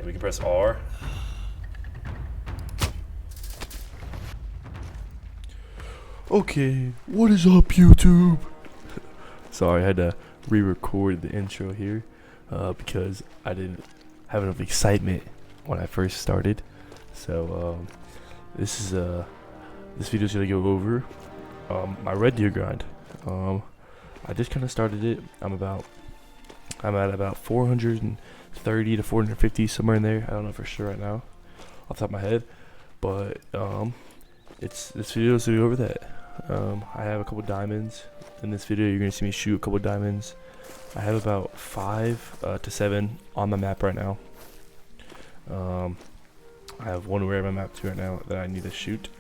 and we can press R. Okay, what is up, YouTube? Sorry, I had to re-record the intro here because I didn't have enough excitement when I first started. So this video is gonna go over my red deer grind. I just kind of started it. I'm at about 430 to 450, somewhere in there. I don't know for sure right now, off the top of my head, but this video is gonna go over that. I have a couple diamonds in this video. You're gonna see me shoot a couple diamonds. I have about 5 to 7 on my map right now. I have one area on my map too right now that I need to shoot.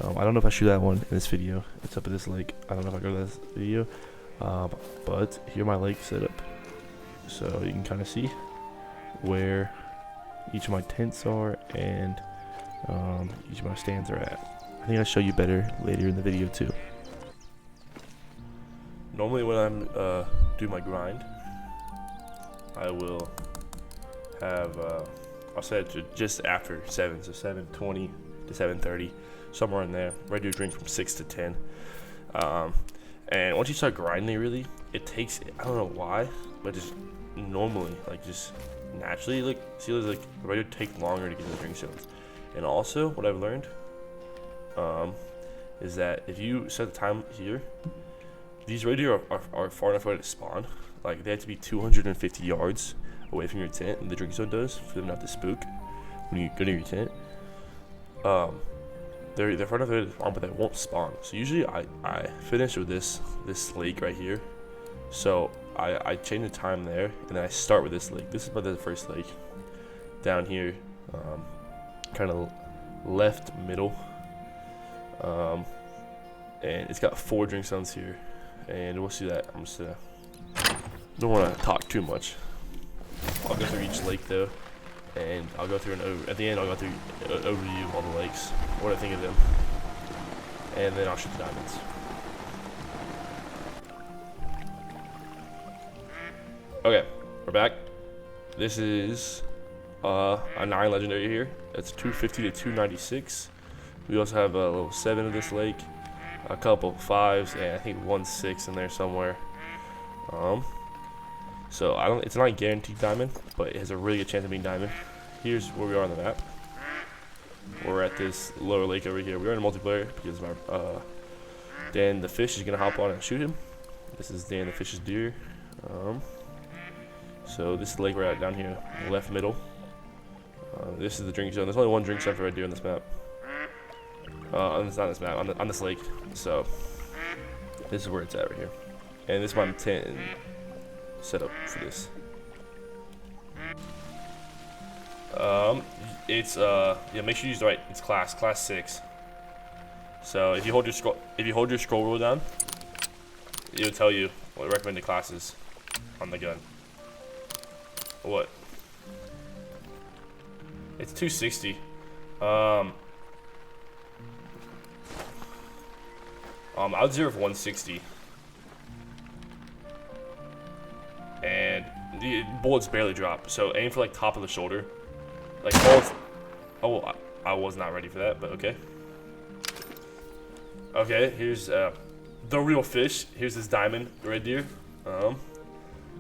I don't know if I shoot that one in this video. It's up at this lake. I don't know if I go to this video, but here my lake setup, so you can kind of see where each of my tents are and each of my stands are at. I think I'll show you better later in the video too. Normally when I'm do my grind, I will have I'll set it to just after 7, so 7:20 to 7:30, somewhere in there. Ready to drink from 6 to 10. And once you start grinding, really, it takes, I don't know why, but just normally, like just naturally, like sealers like ready to take longer to get to the drink zones. And also, what I've learned is that if you set the time here, these red deer are far enough away to spawn. Like they have to be 250 yards away from your tent, and the drink zone does, for them not to spook when you go near your tent. They're far enough away to spawn, but they won't spawn. So usually I finish with this lake right here. So I change the time there, and then I start with this lake. This is about the first lake down here, kind of left middle. And it's got 4 drink zones here, and we'll see that. I'm just don't want to talk too much. I'll go through each lake though, and I'll go through at the end I'll go through an overview of all the lakes, what I think of them, and then I'll shoot the diamonds. Okay, we're back. This is a 9 legendary here. It's 250 to 296. We also have a little 7 of this lake, a couple 5s, and I think 1 6 in there somewhere. So it's not a guaranteed diamond, but it has a really good chance of being diamond. Here's where we are on the map. We're at this lower lake over here. We're in a multiplayer because Dan the fish is gonna hop on and shoot him. This is Dan the fish's deer. So this is the lake we're at down here, left middle. This is the drink zone. There's only one drink zone for red deer on this map. It's not this map, on this lake. So this is where it's at right here, and this is my tent and setup for this. Yeah, make sure you use the right. It's class 6. So if you hold your scroll wheel down, it'll tell you what the recommended class is on the gun. What? It's 260. I would 0 for 160, and the bullets barely drop. So aim for like top of the shoulder, like bullets. Oh, I was not ready for that, but okay. Okay, here's the real fish. Here's this diamond red deer. You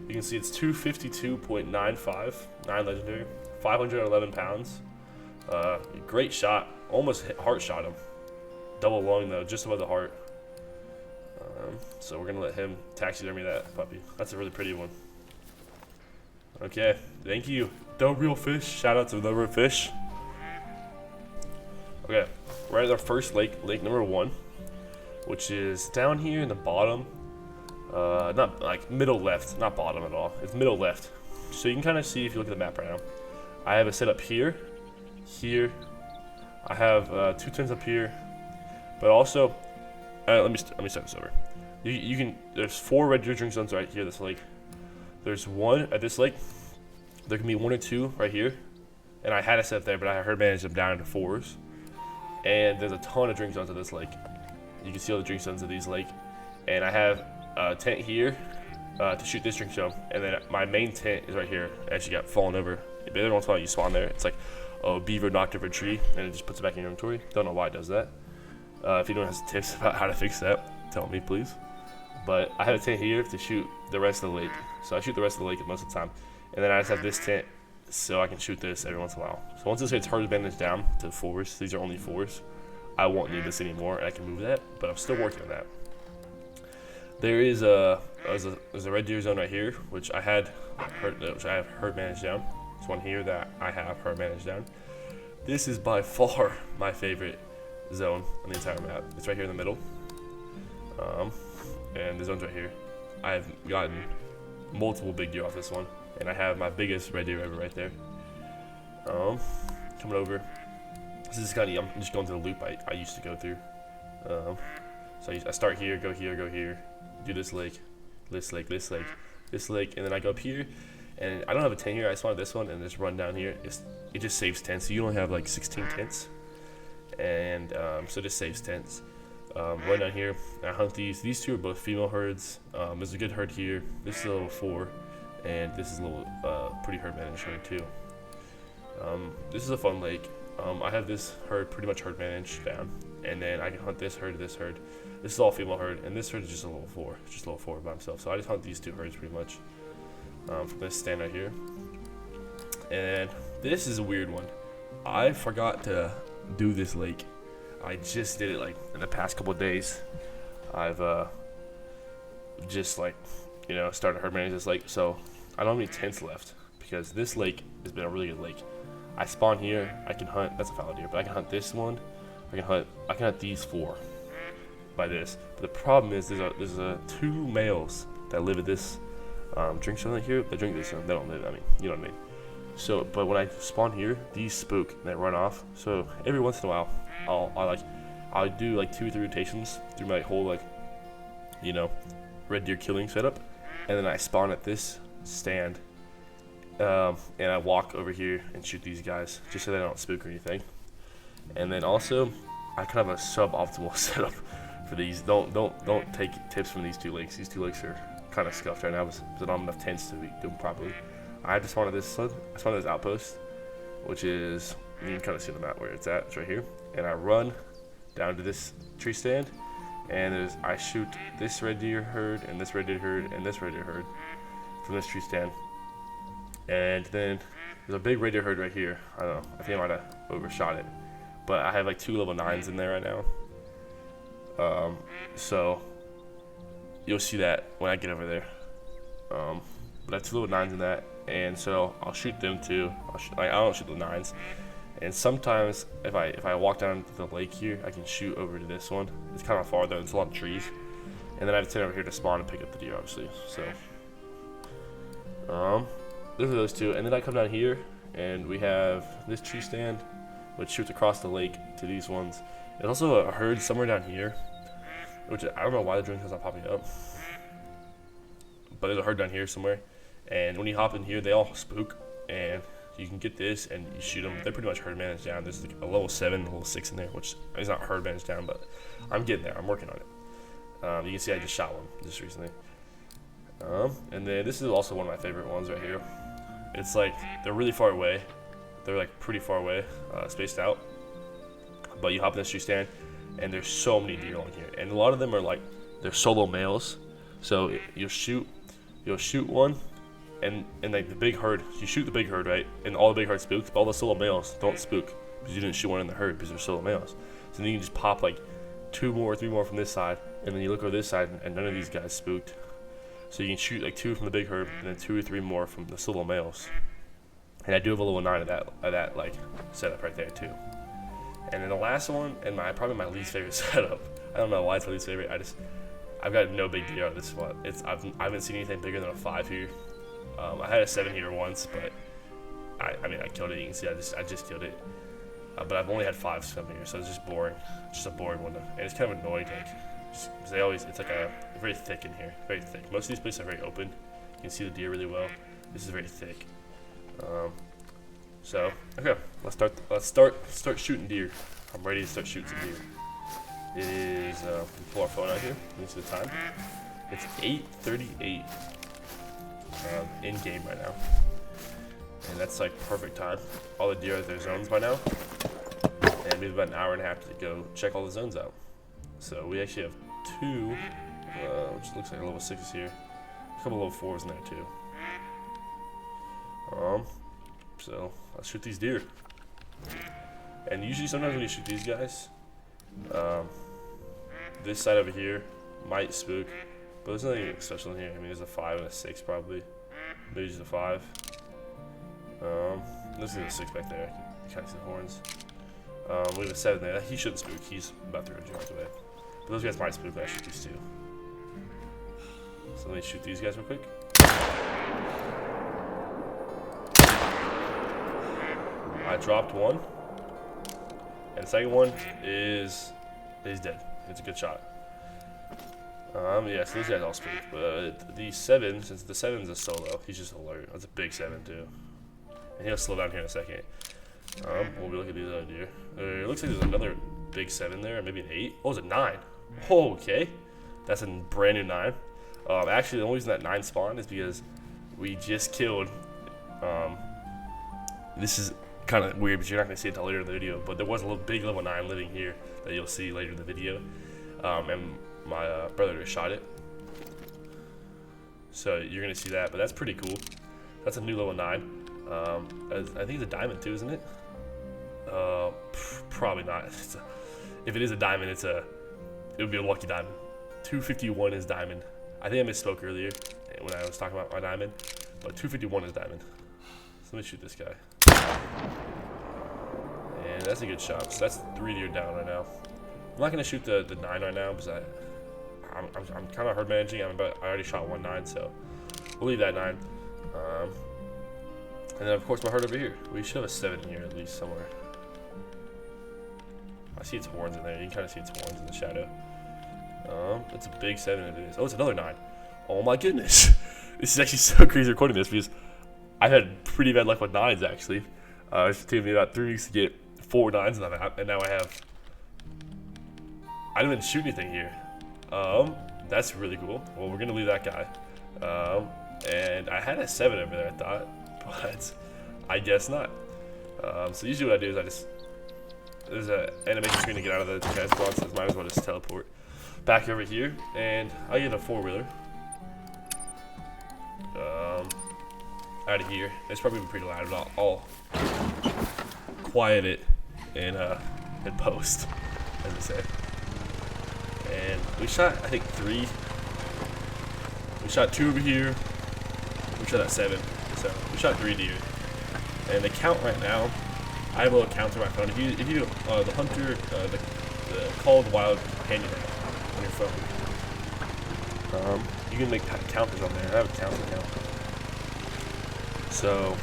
can see it's 252.95, 9 legendary, 511 pounds. Great shot, almost heart shot him. Double lung though, just above the heart. So we're gonna let him taxidermy that puppy. That's a really pretty one. Okay, thank you, The Real Fish. Shout out to The Real Fish. Okay, we're at our first lake, lake number 1, which is down here in the bottom. Not like middle left, not bottom at all. It's middle left. So you can kind of see if you look at the map right now. I have it set up here, here. I have 2 tents up here, but also let me start this over. You can. There's 4 red deer drink zones right here. This lake. There's 1 at this lake. There can be 1 or 2 right here, and I had it set there, but I heard manage them down into 4s. And there's a ton of drink zones at this lake. You can see all the drink zones of these lake, and I have a tent here to shoot this drink zone, and then my main tent is right here. It actually got fallen over If every once in a while you spawn there, it's like, oh, beaver knocked over a tree, and it just puts it back in your inventory. Don't know why it does that. If anyone has tips about how to fix that, tell me please. But I have a tent here to shoot the rest of the lake. So I shoot the rest of the lake most of the time. And then I just have this tent so I can shoot this every once in a while. So once this gets hard advantage down to 4s, these are only 4s, I won't need this anymore, and I can move that, but I'm still working on that. There's a red deer zone right here, which I have herd managed down. There's one here that I have herd managed down. This is by far my favorite zone on the entire map. It's right here in the middle. And the zone's right here. I've gotten multiple big deer off this one, and I have my biggest red deer ever right there. Coming over. This is kind of, I'm just going to the loop I used to go through. So I start here, go here, do this lake, this lake, this lake, this lake, and then I go up here, and I don't have a tent here. I spawned this one and just run down here. It just saves tents. So you only have like 16 tents, and so it just saves tents. Run down here, I hunt these. These two are both female herds. There's a good herd here. This is a level 4, and this is a little pretty herd managed herd too. This is a fun lake. I have this herd pretty much herd managed down, and then I can hunt this herd, this herd. This is all female herd, and this herd is just a level 4, just a level 4 by himself. So I just hunt these two herds pretty much from this stand right here. And this is a weird one. I forgot to do this lake. I just did it like in the past couple of days. I've just like, you know, started herd managing this lake. So I don't have any tents left because this lake has been a really good lake. I spawn here, I can hunt, that's a fallow deer, but I can hunt this one, I can hunt these 4 by this. But the problem is there's two males that live at this drink something here. They drink this one, they don't live, I mean, you know what I mean. So, but when I spawn here, these spook and they run off. So every once in a while, I'll do like 2 or 3 rotations through my whole like, you know, red deer killing setup, and then I spawn at this stand, and I walk over here and shoot these guys just so they don't spook or anything. And then also, I kind of have a suboptimal setup for these. Don't take tips from these 2 lakes. These 2 lakes are kind of scuffed right now because I don't have enough tents to do them properly. I have to spawn at this one. I spawn at this outpost, which is, you can kind of see the map where it's at. It's right here. And I run down to this tree stand, and I shoot this red deer herd, and this red deer herd, and this red deer herd from this tree stand. And then there's a big red deer herd right here. I don't know. I think I might have overshot it, but I have like 2 level 9s in there right now. So you'll see that when I get over there. But I have 2 level 9s in that. And so I'll shoot them too. I don't shoot the 9s. And sometimes if I walk down to the lake here, I can shoot over to this one. It's kind of far though. It's a lot of trees. And then I have to turn over here to spawn and pick up the deer, obviously. So those are those 2. And then I come down here, and we have this tree stand, which shoots across the lake to these ones. There's also a herd somewhere down here, which I don't know why the drone is not popping up. But there's a herd down here somewhere. And when you hop in here, they all spook, and you can get this and you shoot them. They're pretty much herd managed down. There's like a level 7, a level 6 in there, which is not herd managed down, but I'm getting there. I'm working on it. You can see I just shot one just recently. And then this is also one of my favorite ones right here. It's like they're really far away. They're like pretty far away, spaced out. But you hop in this tree stand, and there's so many deer on here, and a lot of them are like they're solo males. So you'll shoot one. And like the big herd, you shoot the big herd, right? And all the big herd spooks, but all the solo males don't spook because you didn't shoot one in the herd because they're solo males. So then you can just pop like 2 more, 3 more from this side, and then you look over this side, and none of these guys spooked. So you can shoot like 2 from the big herd, and then 2 or 3 more from the solo males. And I do have a level 9 of that like setup right there too. And then the last one, and probably my least favorite setup. I don't know why it's my least favorite. I've got no big deer out of this spot. I haven't seen anything bigger than a 5 here. I had a 7 here once, but I mean I killed it. You can see I just killed it. But I've only had 5s come here, so it's just boring. It's just a boring one, and it's kind of annoying. Like, it's like very thick in here, very thick. Most of these places are very open. You can see the deer really well. This is very thick. So okay, let's start shooting deer. I'm ready to start shooting some deer. It is pull our phone out here. You can see the time. It's 8:38. In game right now, and and that's like perfect time. All the deer are at their zones by now, and we have about an hour and a half to go check all the zones out. So we actually have two, which looks like a level 6 here, a couple level 4s in there too. So let's shoot these deer. And usually sometimes when you shoot these guys, this side over here might spook, but there's nothing special in here. I mean, there's a 5 and a 6 probably. Maybe just a 5. This is a 6 back there. I can kind of see the horns. We have a 7 there. He shouldn't spook. He's about 300 yards away. But those guys might spook when I shoot these two. So let me shoot these guys real quick. I dropped one. And the second one is dead. It's a good shot. Yeah, so these guys all speak. But the 7, since the 7's a solo, he's just alert. That's a big 7 too. And he'll slow down here in a second. We'll be looking at these other deer. It looks like there's another big 7 there, maybe an 8. Oh, it's a 9. Oh, okay. That's a brand new 9. Actually, the only reason that 9 spawned is because we just killed. This is kind of weird, but you're not going to see it until later in the video. But there was a little big level 9 living here that you'll see later in the video. And my brother just shot it. So you're going to see that, but that's pretty cool. That's a new level 9. I think it's a diamond too, isn't it? Probably not. If it is a diamond, it would be a lucky diamond. 251 is diamond. I think I misspoke earlier when I was talking about my diamond, but 251 is diamond. So let me shoot this guy. And that's a good shot. So that's 3 deer down right now. I'm not gonna shoot the 9 right now because I'm kind of hard managing. I already shot 1 9, so we'll leave that 9. And then of course my herd over here. We should have a 7 here at least somewhere. I see its horns in there. You can kind of see its horns in the shadow. It's a big 7 if it is. Oh, it's another 9. Oh my goodness. This is actually so crazy recording this because I've had pretty bad luck with 9s actually. It's taken me about 3 weeks to get 4 9s on the map, and now I didn't even shoot anything here. That's really cool. Well, we're gonna leave that guy. And I had a 7 over there, I thought, but I guess not. So usually what I do is there's an animation screen to get out of the guy's spawn, so might as well just teleport back over here, and I get a 4-wheeler out of here. It's probably pretty loud, but I'll quiet it and post, as I say. And we shot, I think, 3. We shot 2 over here. We shot at 7. So we shot 3 deer. And the count right now, I have a little counter on my phone. If you the hunter, the called wild companion app on your phone, you can make counters on there. I have a counter now. So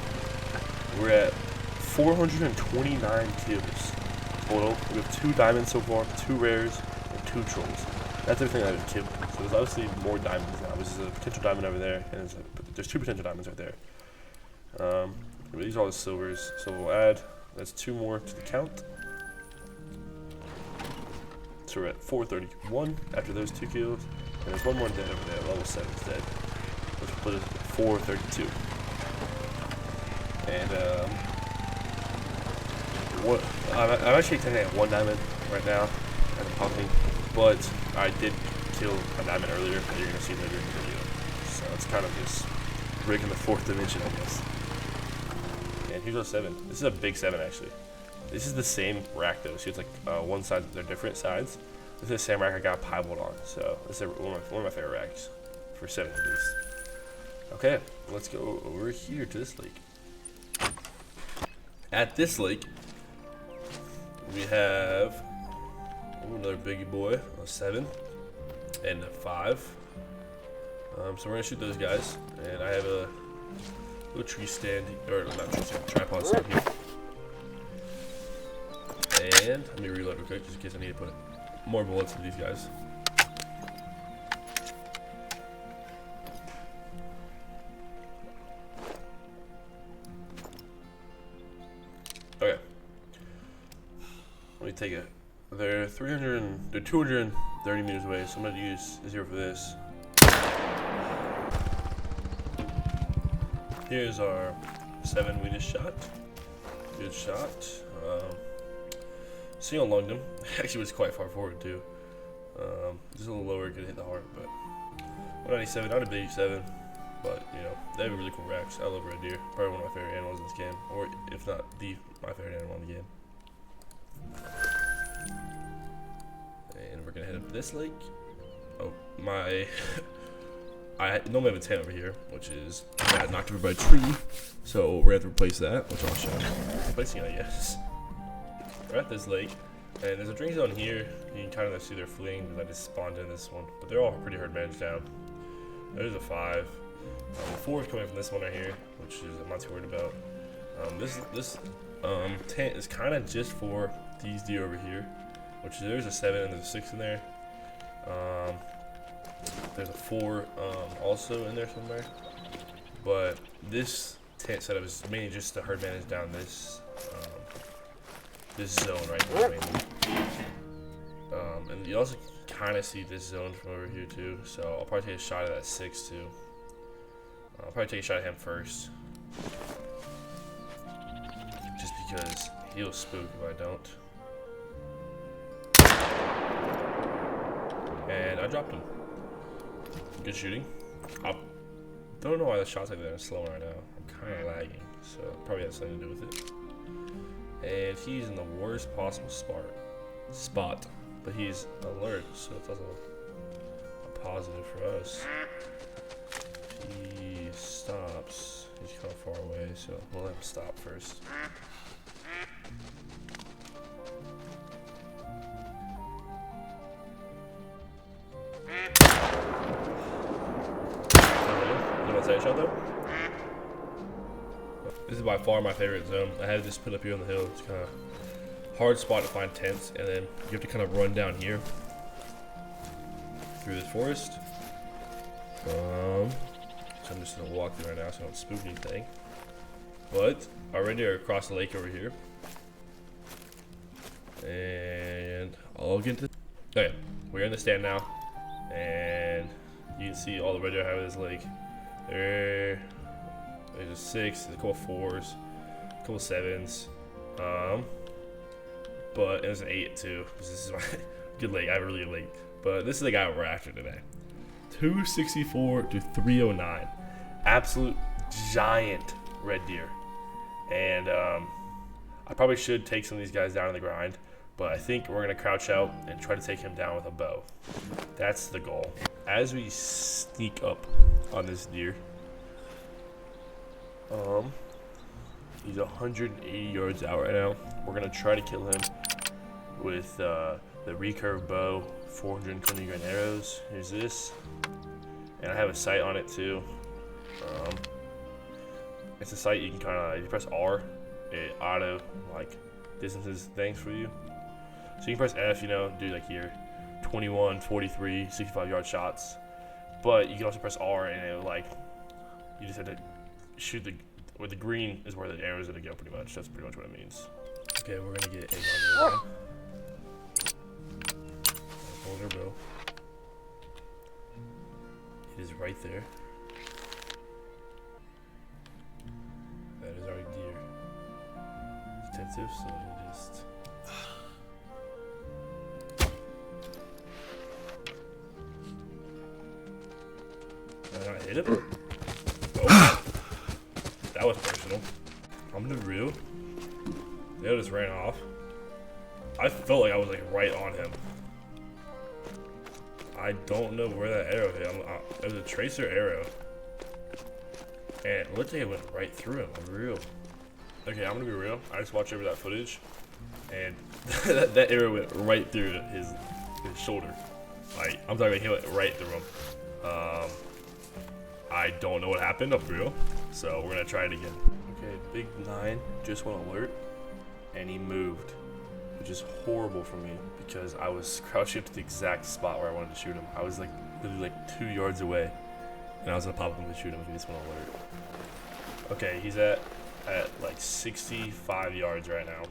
we're at 429 kills total. We have 2 diamonds so far, 2 rares, and 2 trolls. That's everything that I've killed. So there's obviously more diamonds now. There's a potential diamond over there, and there's 2 potential diamonds right there. These are all the silvers, so we'll add. That's 2 more to the count. So we're at 431 after those 2 kills, and there's 1 more dead over there. Level 7 is dead. Let's put it at 432. And I'm actually technically at 1 diamond right now as I'm talking, but I did kill a diamond earlier that you're gonna see later in the video. So it's kind of just breaking the 4th dimension, I guess. And here's our 7. This is a big 7 actually. This is the same rack though. So it's like one side, they're different sides. This is the same rack I got piebald on. So this is one of my favorite racks for 7 at least. Okay, let's go over here to this lake. At this lake, we have another biggie boy, a 7 and a 5. So we're gonna shoot those guys, and I have a little tree stand, or not tree stand, tripod stand here. And let me reload real quick just in case I need to put more bullets in these guys. Okay. Let me take it. They're 230 meters away, so I'm gonna use 0 for this. Here's our 7 we just shot. Good shot. See how long them. Actually was quite far forward too. Just a little lower, could hit the heart, but 197, not a big 7, but you know, they have really cool racks. I love red deer. Probably one of my favorite animals in this game, or if not my favorite animal in the game. And we're gonna head up this lake. Oh, I normally have a tent over here, which is I knocked over by a tree, so we're gonna have to replace that, which I'll show you. Replacing it, I guess. We're at this lake, and there's a drink zone here. You can kind of see they're fleeing because I just spawned in this one, but they're all pretty hard managed down. There's a 5. The 4 is coming from this one right here, which is I'm not too worried about. This tent is kind of just for these deer over here, which there's a 7 and there's a 6 in there. There's a 4 also in there somewhere, but this tent setup is mainly just to hard manage down this this zone right here mainly. And you also kind of see this zone from over here too, so I'll probably take a shot at that 6 too. I'll probably take a shot at him first, just because he'll spook if I don't. And I dropped him. Good shooting. I don't know why the shots like that are slow right now. I'm kind of lagging, so probably has something to do with it. And he's in the worst possible spot, but he's alert, so that's a positive for us. He stops. He's kind of far away, so we'll let him stop first. Shot though. This is by far my favorite zone. I had this put up here on the hill. It's kind of hard spot to find tents, and then you have to kind of run down here through this forest. So I'm just gonna walk through right now so I don't spook anything. But already are across the lake over here, and I'll get into. Okay, we're in the stand now, and you can see all the red deer I have in this lake. There's a 6, a couple 4s, a couple 7s, but there's an 8 too. This is my good lake. I have a really good lake, but this is the guy we're after today. 264 to 309, absolute giant red deer, and I probably should take some of these guys down in the grind, but I think we're gonna crouch out and try to take him down with a bow. That's the goal. As we sneak up on this deer, he's 180 yards out right now. We're gonna try to kill him with the recurve bow, 420 grain arrows. Here's this, and I have a sight on it too. It's a sight you can kind of, you press R, it auto like distances things for you. So you can press F, you know, do like your 21, 43, 65 yard shots. But you can also press R and it'll like, you just have to shoot where the green is where the arrows are gonna go pretty much. That's pretty much what it means. Okay, we're gonna get egg on there. Hold our bow. It is right there. That is our deer. It's intensive, so we'll just. Did I not hit him? Oh. That was personal. I'm gonna be real. They just ran off. I felt like I was like right on him. I don't know where that arrow hit. It was a tracer arrow. And it looked like it went right through him. I'm real. Okay, I'm gonna be real. I just watched over that footage, and that arrow went right through his shoulder. Like, I'm talking about he went right through him. I don't know what happened, I'm real. So we're gonna try it again. Okay, big 9 just went alert, and he moved, which is horrible for me because I was crouching up to the exact spot where I wanted to shoot him. I was like literally like 2 yards away, and I was gonna pop up and shoot him if he just went alert. Okay, he's at like 65 yards right now.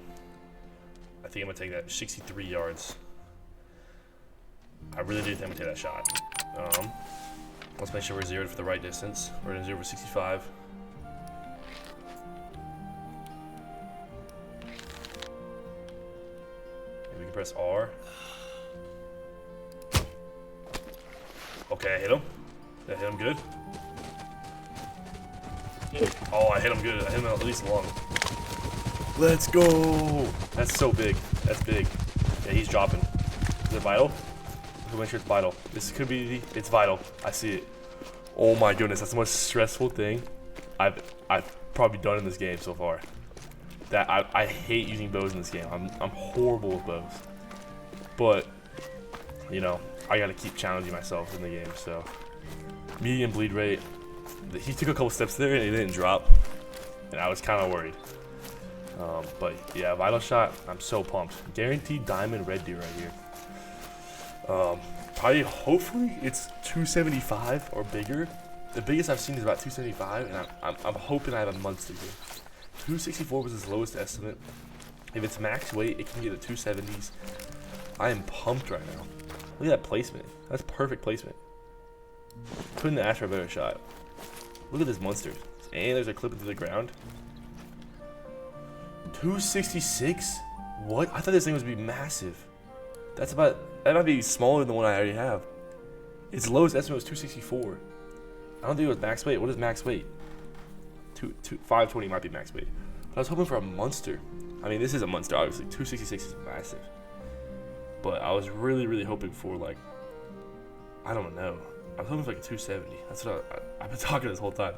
I think I'm gonna take that 63 yards. I really do think I'm gonna take that shot. Let's make sure we're zeroed for the right distance. We're gonna zero for 65. press R. Okay, I hit him. Did I hit him good? Oh, I hit him good. I hit him at least long. Let's go. That's so big. That's big. Yeah, he's dropping. Is it vital? I'm make sure it's vital. This could be. It's vital. I see it. Oh my goodness, that's the most stressful thing I've probably done in this game so far. That I hate using bows in this game. I'm horrible with bows. But you know, I gotta keep challenging myself in the game. So medium bleed rate. He took a couple steps there and he didn't drop, and I was kind of worried. But yeah, vital shot. I'm so pumped. Guaranteed diamond red deer right here. Probably, hopefully, it's 275 or bigger. The biggest I've seen is about 275, and I'm hoping I have a monster here. 264 was his lowest estimate. If it's max weight, it can get to 270s. I am pumped right now. Look at that placement. That's perfect placement. Couldn't ask for a better shot. Look at this monster. His antlers are clipping through the ground. 266? What? I thought this thing was gonna be massive. That might be smaller than the one I already have. Its lowest estimate was 264. I don't think it was max weight. What is max weight? 520 might be max weight. But I was hoping for a monster. I mean, this is a monster, obviously. 266 is massive. But I was really hoping for, like, I don't know. I was hoping for like a 270. That's what I've been talking this whole time.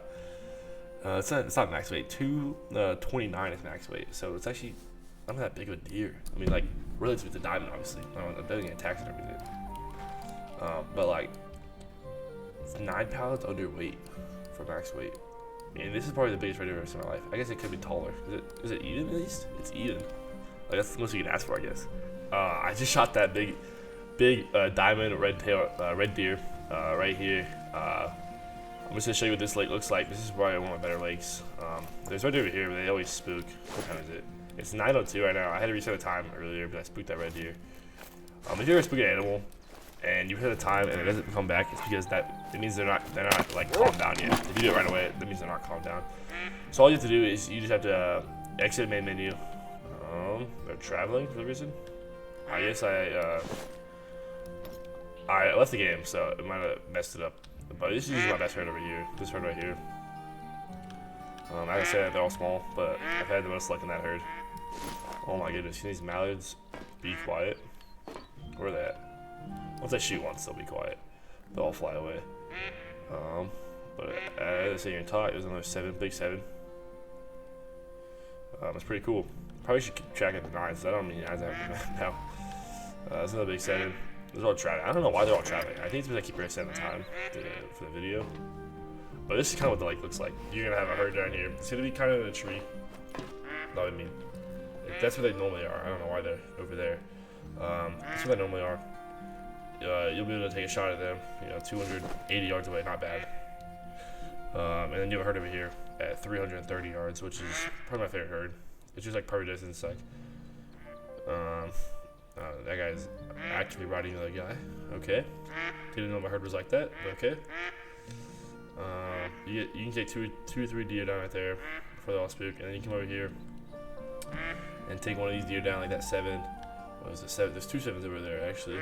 It's not max weight. 229 is max weight. So it's actually not that big of a deer. I mean, like, relative to diamond, obviously. I'm definitely getting taxed and everything. But like, it's 9 pounds underweight for max weight. And this is probably the biggest red deer I've ever seen in my life. I guess it could be taller. Is it even at least? It's even. Like, that's the most you can ask for, I guess. I just shot that big diamond red deer right here. I'm just gonna show you what this lake looks like. This is probably one of my better lakes. There's red deer over here, but they always spook. What time is it? It's 9:02 right now. I had to reset the time earlier, but I spooked that red deer. If you ever spook an animal and you hit a time and it doesn't come back, it's because it means they're not like calmed down yet. If you do it right away, that means they're not calmed down. So all you have to do is you just have to exit main menu. They're traveling for some reason. I guess I left the game, so it might have messed it up. But this is my best herd over here. This herd right here. Like I said, they're all small, but I've had the most luck in that herd. Oh my goodness, these mallards, be quiet. Where are they at? Once I shoot once, they'll be quiet. They'll all fly away. But as I say, you're talk, there's another big 7. It's pretty cool. Probably should keep track of the 9s. I don't mean 9s now. There's another big 7. They're all traveling. I don't know why they're all traveling. I think it's because I keep resetting the time for the video. But this is kind of what the lake looks like. You're gonna have a herd down here. It's gonna be kind of in a tree. No, I mean, that's where they normally are. I don't know why they're over there. That's where they normally are. You'll be able to take a shot at them. 280 yards away, not bad. And then you have a herd over here at 330 yards, which is probably my favorite herd. It's just like perfect distance. Like, that guy's actively riding the other guy. Okay. Didn't know my herd was like that, but okay. You can take two or three deer down right there before they all spook, and then you come over here and take one of these deer down, like that 7. What was it? 7? There's 2 7s over there actually.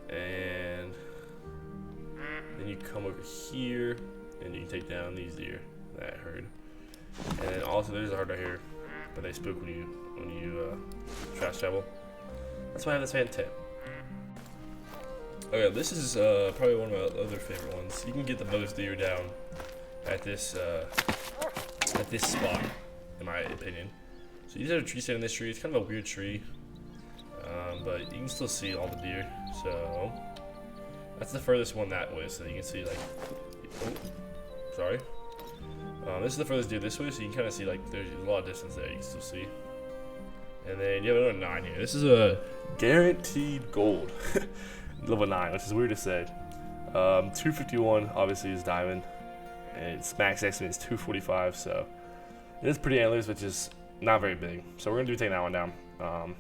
And then you come over here and you can take down these deer, that herd. And then also there's a herd right here, but they spook when you fast travel. That's why I have this fan tip. Okay, this is probably one of my other favorite ones. You can get the most deer down at this spot, in my opinion. So you just have a tree stand in this tree. It's kind of a weird tree, but you can still see all the deer. So that's the furthest one that way, so you can see like. Oh, sorry. This is the furthest deer this way, so you can kind of see like there's a lot of distance there. You can still see. And then you have another 9 here. This is a guaranteed gold. Level 9, which is weird to say. 251 obviously is diamond, and its max estimate is 245, so it is pretty antlers, which is not very big. So we're gonna take that one down. Kind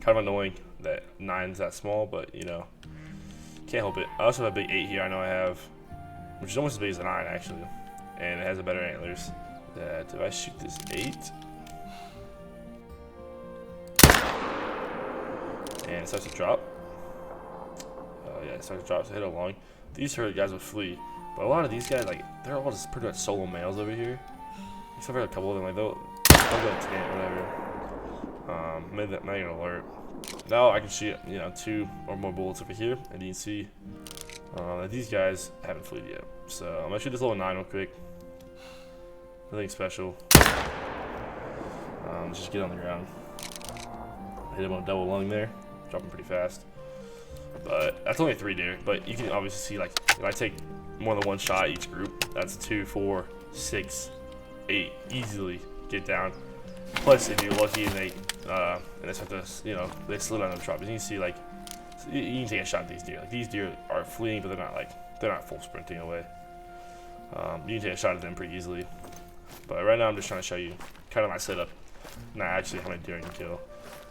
of annoying that 9's that small, but can't help it. I also have a big 8 here. I know I have, which is almost as big as a 9 actually, and it has a better antlers. That if I shoot this 8. and it starts to drop. Yeah, it starts to drop, so hit it along. These hurt guys with flea, but a lot of these guys, like, they're all just pretty much solo males over here. Except for a couple of them, like they'll go tent, whatever. Made that an alert. Now I can shoot, 2 or more bullets over here, and you can see that these guys haven't fleed yet. So I'm gonna shoot this level 9 real quick. Nothing special. Just get on the ground. Hit him on a double lung there. Drop him pretty fast. But that's only 3 deer. But you can obviously see, like, if I take more than 1 shot each group, that's 2, 4, 6, 8. Easily get down. Plus, if you're lucky and they start to, they slow down the drop. You can see, like, you can take a shot at these deer. Like, these deer are fleeing, but they're not full sprinting away. You can take a shot at them pretty easily. But right now I'm just trying to show you kind of my setup, not actually how many deer I can kill.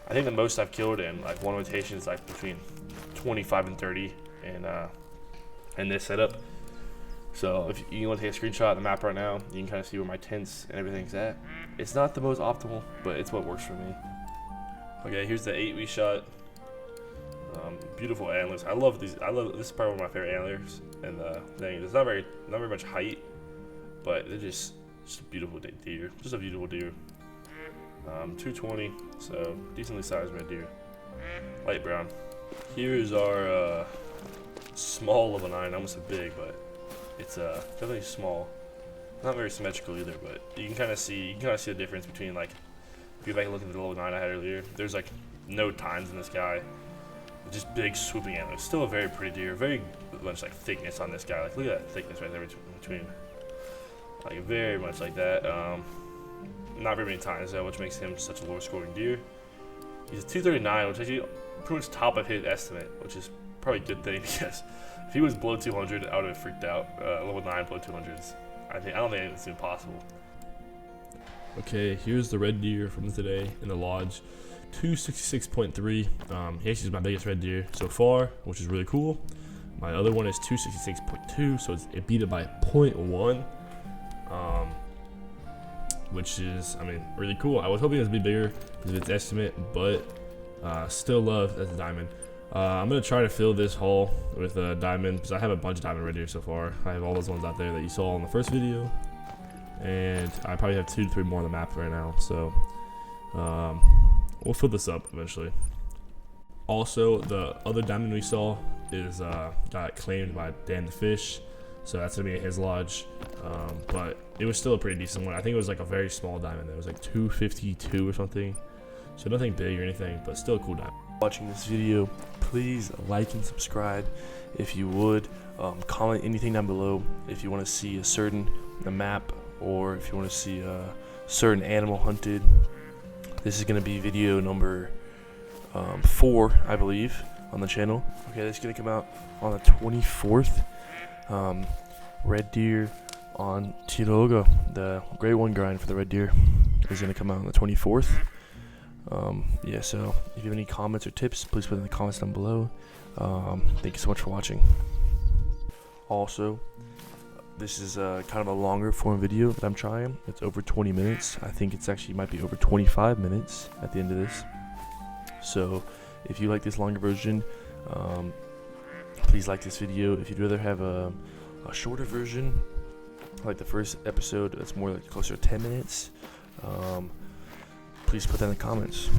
I think the most I've killed in like one rotation is like between 25 and 30 in this setup. So if you want to take a screenshot of the map right now, you can kind of see where my tents and everything's at. It's not the most optimal, but it's what works for me. Okay, here's the 8 we shot. Beautiful antlers. I love these. This is probably one of my favorite antlers. And there's not very much height, but they're just a beautiful deer. Just a beautiful deer. 220, so decently sized red deer. Light brown. Here is our small level 9. Almost a big, but it's definitely small. Not very symmetrical either, but you can kind of see the difference between, like, if you go back and look at the level 9 I had earlier. There's like no tines in this guy. Just big swooping antlers. Still a very pretty deer. Very much like thickness on this guy. Like, look at that thickness right there between. Like, very much like that. Not very many tines though, which makes him such a lower scoring deer. He's a 239, which is actually pretty much top of his estimate, which is probably a good thing because if he was below 200, I would have freaked out. Level 9 below 200s. I don't think it's impossible. Okay, here's the red deer from today in the lodge. 266.3. He actually is my biggest red deer so far, which is really cool. My other one is 266.2, so it beat it by 0.1, which is, really cool. I was hoping it would be bigger because of its estimate, but still love as a diamond. I'm gonna try to fill this haul with a diamond because I have a bunch of diamond red deer so far. I have all those ones out there that you saw in the first video, and I probably have 2 to 3 more on the map right now. So we'll fill this up eventually. Also, the other diamond we saw is got claimed by Dan the Fish, so that's gonna be at his lodge. But it was still a pretty decent one. I think it was like a very small diamond. It was like 252 or something, so nothing big or anything, but still a cool diamond. Watching this video, please like and subscribe if you would. Comment anything down below if you want to see a map, or if you want to see a certain animal hunted. This is going to be video number 4, I believe, on the channel. Okay, this is going to come out on the 24th. Red deer on Tiroga. The grade 1 grind for the red deer is going to come out on the 24th. Yeah, so if you have any comments or tips, please put in the comments down below. Thank you so much for watching. Also, this is kind of a longer form video that I'm trying. It's over 20 minutes. I think it's actually might be over 25 minutes at the end of this. So if you like this longer version, please like this video. If you'd rather have a shorter version, like the first episode, that's more like closer to 10 minutes, please put that in the comments.